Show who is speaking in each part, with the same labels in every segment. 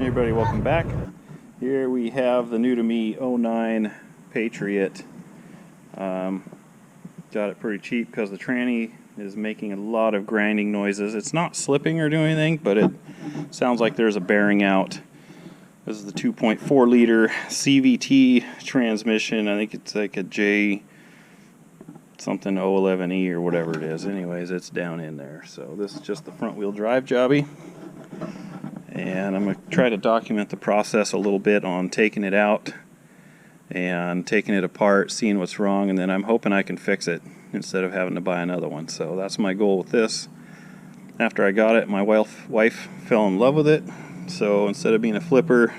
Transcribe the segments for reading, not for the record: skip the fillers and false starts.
Speaker 1: Hey everybody, welcome back. Here we have the new to me 09 Patriot. Got it pretty cheap because the tranny is making a lot of grinding noises. It's not slipping or doing anything, but it sounds like there's a bearing out. This is the 2.4 liter CVT transmission. I think it's like a J011e or whatever it is. Anyways, it's down in there. So this is just the front wheel drive jobby. And I'm going to try to document the process a little bit on taking it out and taking it apart, seeing what's wrong, and then I'm hoping I can fix it instead of having to buy another one. So that's my goal with this. After I got it, my wife fell in love with it, so instead of being a flipper,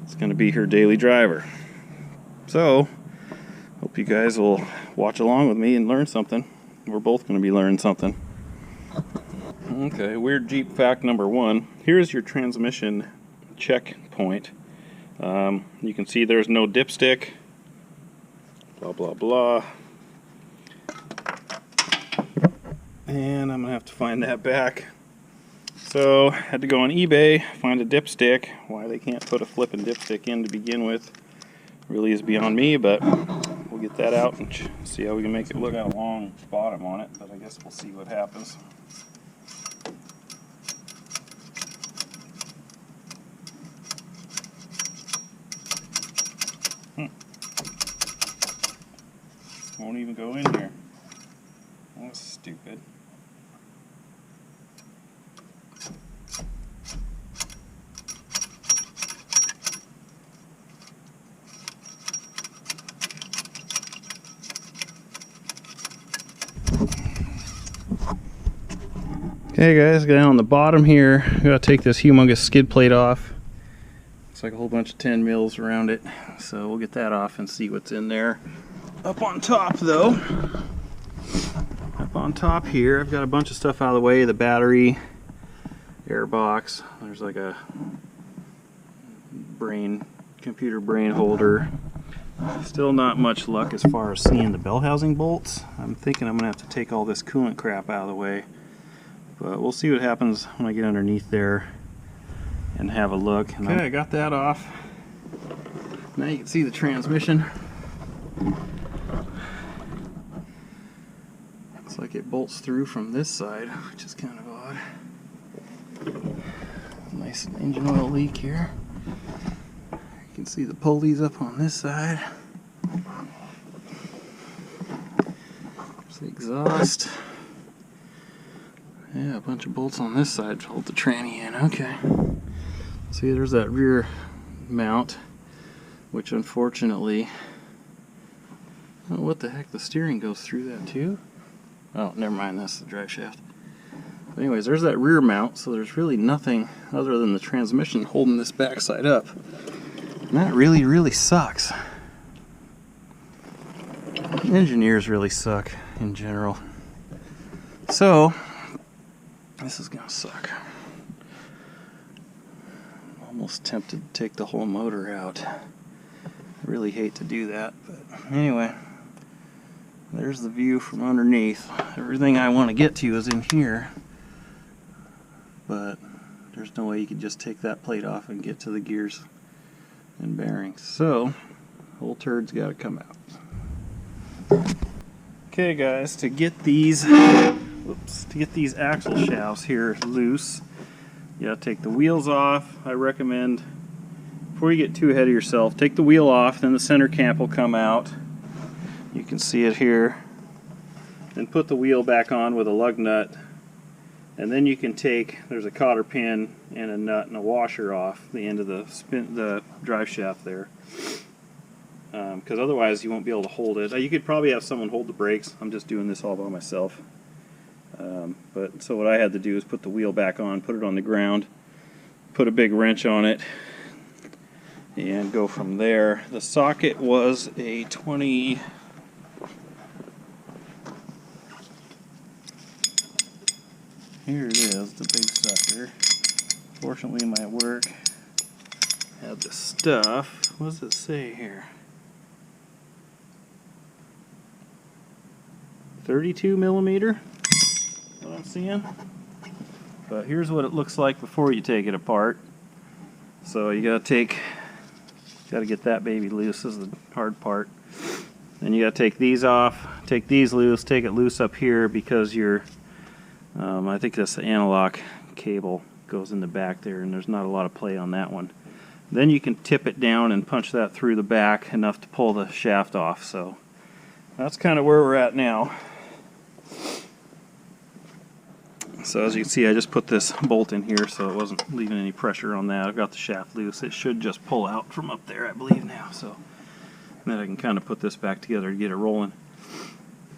Speaker 1: it's going to be her daily driver. So hope you guys will watch along with me and learn something. We're both going to be learning something. Okay, weird Jeep fact number one. Here's your transmission checkpoint. You can see there's no dipstick. Blah, blah, blah. And I'm going to have to find that back. So, I had to go on eBay, find a dipstick. Why they can't put a flipping dipstick in to begin with really is beyond me, but we'll get that out and see how we can make it look. Got a long bottom on it, but I guess we'll see what happens. Won't even go in here. That's stupid. Okay guys, down on the bottom here, we gotta take this humongous skid plate off. Looks like a whole bunch of 10 mils around it. So we'll get that off and see what's in there. Up on top though, up on top here, I've got a bunch of stuff out of the way. The battery, air box, there's like a computer brain holder. Still not much luck as far as seeing the bell housing bolts. I'm thinking I'm gonna have to take all this coolant crap out of the way, but we'll see what happens when I get underneath there and have a look. Okay, I got that off. Now you can see the transmission. Looks like it bolts through from this side, which is kind of odd. Nice engine oil leak here. You can see the pulleys up on this side. There's the exhaust. Yeah, a bunch of bolts on this side to hold the tranny in. Okay. See, there's that rear mount, which unfortunately, oh, what the heck, the steering goes through that too? Oh, never mind, that's the drive shaft. But anyways, there's that rear mount, so there's really nothing other than the transmission holding this backside up. And that really sucks. Engineers really suck in general. So, this is gonna suck. I'm almost tempted to take the whole motor out. I really hate to do that, but anyway. There's the view from underneath. Everything I want to get to is in here, but there's no way you could just take that plate off and get to the gears and bearings. So, whole turd's got to come out. Okay, guys, to get these, axle shafts here loose, you got to take the wheels off. I recommend, before you get too ahead of yourself, take the wheel off, then the center camp will come out. You can see it here. And put the wheel back on with a lug nut. And then you can take, there's a cotter pin and a nut and a washer off the end of the drive shaft there. Because otherwise you won't be able to hold it. You could probably have someone hold the brakes. I'm just doing this all by myself. So what I had to do is put the wheel back on, put it on the ground, put a big wrench on it, and go from there. The socket was a 20... Here it is, the big sucker. Fortunately, my work had the stuff. What does it say here? 32 millimeter. What I'm seeing. But here's what it looks like before you take it apart. So you gotta get that baby loose. This is the hard part. Then you gotta take these off, take these loose, take it loose up here because your, I think that's the analog cable goes in the back there, and there's not a lot of play on that one. Then you can tip it down and punch that through the back enough to pull the shaft off. So that's kind of where we're at now. So as you can see, I just put this bolt in here so it wasn't leaving any pressure on that. I've got the shaft loose. It should just pull out from up there, I believe now. So then I can kind of put this back together to get it rolling.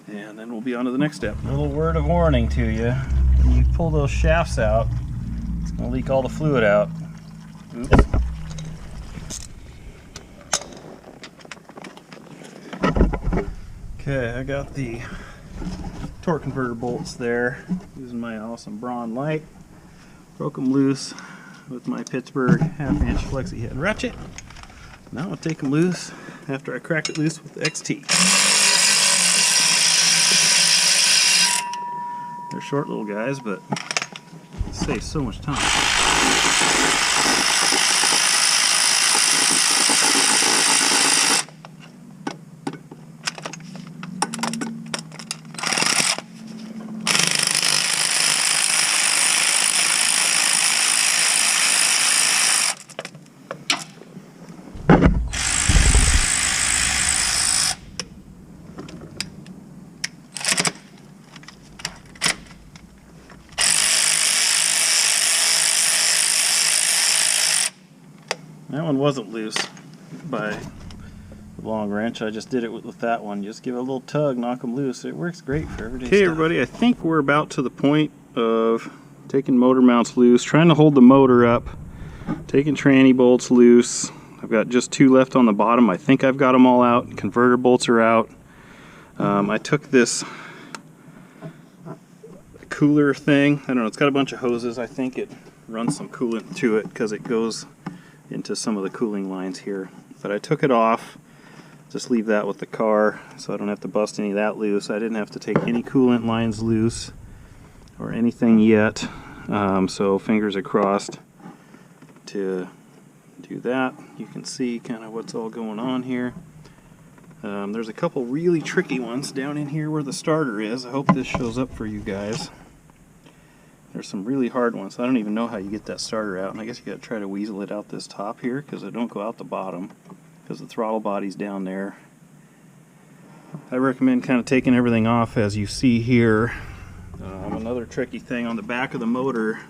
Speaker 1: And then we'll be on to the next step. A little word of warning to you. When you pull those shafts out, it's going to leak all the fluid out. Oops. Okay, I got the torque converter bolts there using my awesome Braun light. Broke them loose with my Pittsburgh 1/2-inch flexi head ratchet. Now I'll take them loose after I crack it loose with the XT. They're short little guys, but it saves so much time. That one wasn't loose by the long wrench. I just did it with that one. Just give it a little tug, knock them loose. It works great for everyday stuff. Okay, everybody, I think we're about to the point of taking motor mounts loose, trying to hold the motor up, taking tranny bolts loose. I've got just 2 left on the bottom. I think I've got them all out. Converter bolts are out. I took this cooler thing. I don't know, it's got a bunch of hoses. I think it runs some coolant to it because it goes into some of the cooling lines here. But I took it off, just leave that with the car so I don't have to bust any of that loose. I didn't have to take any coolant lines loose or anything yet, so fingers are crossed to do that. You can see kind of what's all going on here. There's a couple really tricky ones down in here where the starter is. I hope this shows up for you guys. There's some really hard ones. I don't even know how you get that starter out, and I guess you got to try to weasel it out this top here because it don't go out the bottom because the throttle body's down there. I recommend kind of taking everything off as you see here. Another tricky thing on the back of the motor,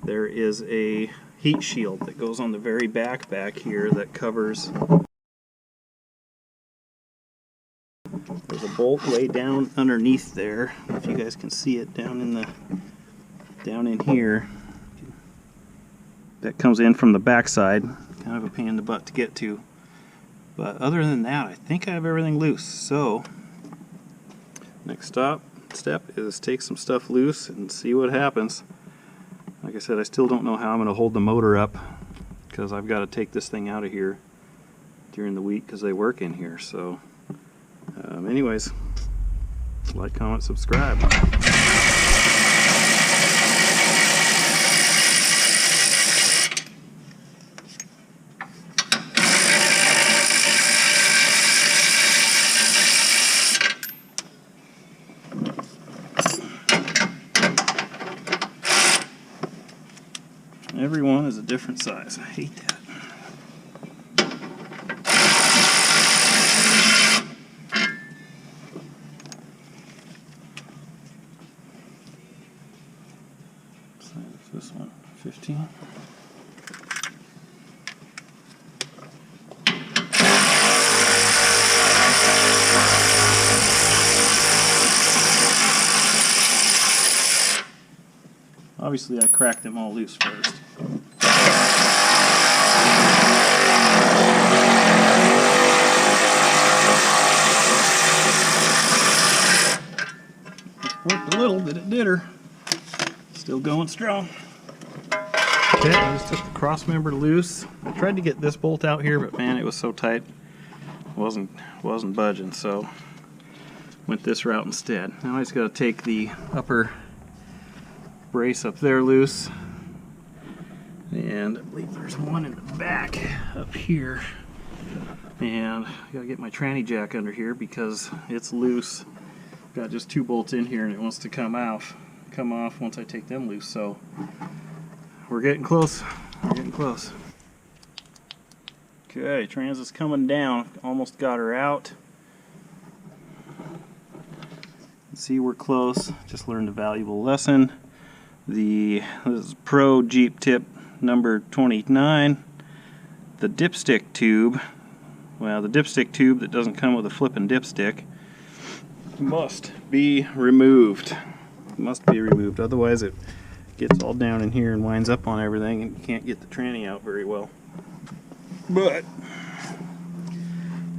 Speaker 1: there is a heat shield that goes on the very back here that covers. There's a bolt way down underneath there. I don't know if you guys can see it down in here. That comes in from the back side. Kind of a pain in the butt to get to. But other than that, I think I have everything loose. So next step is take some stuff loose and see what happens. Like I said, I still don't know how I'm going to hold the motor up because I've got to take this thing out of here during the week because they work in here. So anyways, like, comment, subscribe. Every one is a different size. I hate that. This one, 15. Obviously, I cracked them all loose first. Worked a little, but it did her. Still going strong. Okay, I just took the cross member loose. I tried to get this bolt out here, but man, it was so tight, it wasn't budging. So went this route instead. Now I just got to take the upper brace up there loose, And I believe there's one in the back up here. And I gotta get my tranny jack under here because it's loose. Got just 2 bolts in here and it wants to come off once I take them loose. So we're getting close. We're getting close. Okay, transit's coming down. Almost got her out. See, we're close. Just learned a valuable lesson. This is Pro Jeep tip number 29. The dipstick tube, well, the dipstick tube that doesn't come with a flippin' dipstick, must be removed. Must be removed, otherwise it gets all down in here and winds up on everything and you can't get the tranny out very well. But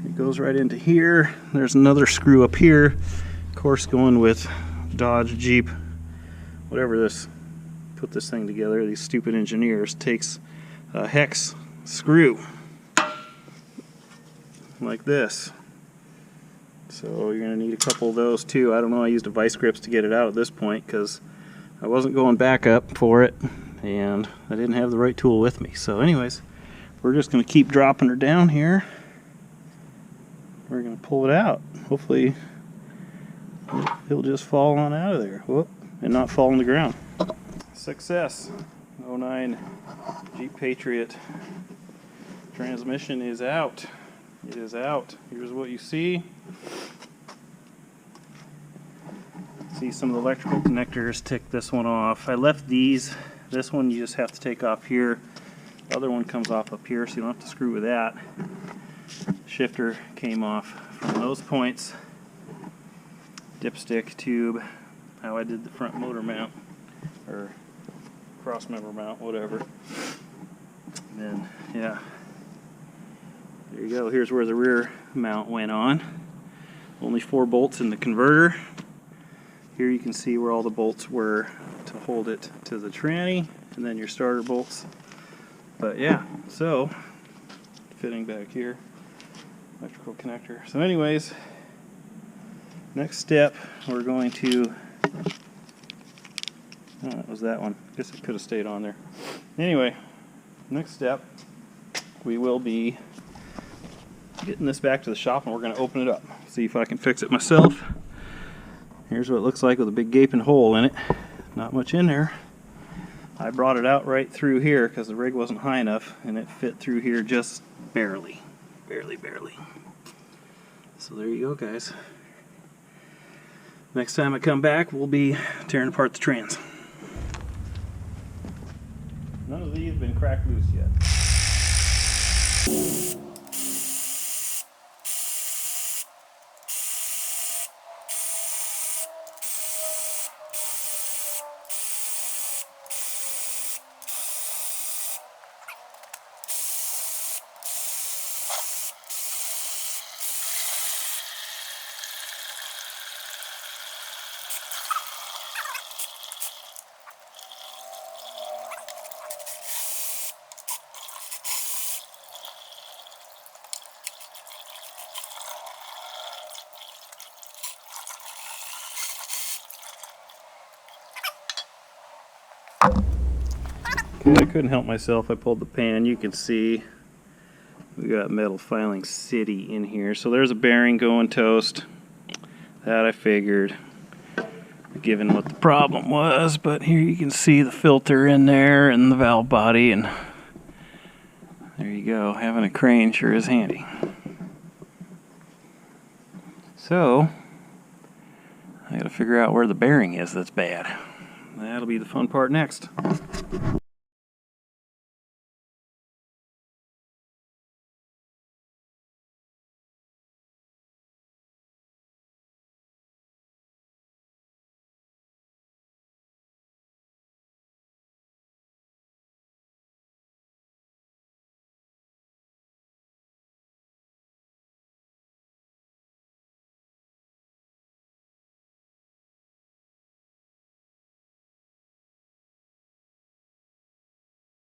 Speaker 1: it goes right into here. There's another screw up here. Of course, going with Dodge, Jeep, whatever this, put this thing together, these stupid engineers, takes a hex screw like this. So you're going to need a couple of those too. I don't know, I used a vice grips to get it out at this point because I wasn't going back up for it and I didn't have the right tool with me. So anyways, we're just going to keep dropping her down here. We're going to pull it out. Hopefully it'll just fall on out of there. Whoop, and not fall on the ground. Success. 09 Jeep Patriot transmission is out. It is out. Here's what you see. See some of the electrical connectors. Tick this one off. I left these. This one you just have to take off here. The other one comes off up here, so you don't have to screw with that. Shifter came off from those points. Dipstick tube. How I did the front motor mount, or cross member mount, whatever. And then, yeah. There you go. Here's where the rear mount went on. Only 4 bolts in the converter. Here you can see where all the bolts were to hold it to the tranny, and then your starter bolts. But yeah, so fitting back here, electrical connector. So anyways, next step, we're going to, oh, that was that one. Guess it could have stayed on there. Anyway, next step, we will be getting this back to the shop and we're going to open it up. See if I can fix it myself. Here's what it looks like with a big gaping hole in it. Not much in there. I brought it out right through here because the rig wasn't high enough and it fit through here just barely. Barely. So there you go, guys. Next time I come back, we'll be tearing apart the trans. None of these have been cracked loose yet. I couldn't help myself. I pulled the pan. You can see we got metal filing city in here. So there's a bearing going toast. That I figured, given what the problem was. But here you can see the filter in there and the valve body, and there you go. Having a crane sure is handy. So I got to figure out where the bearing is that's bad. That'll be the fun part next.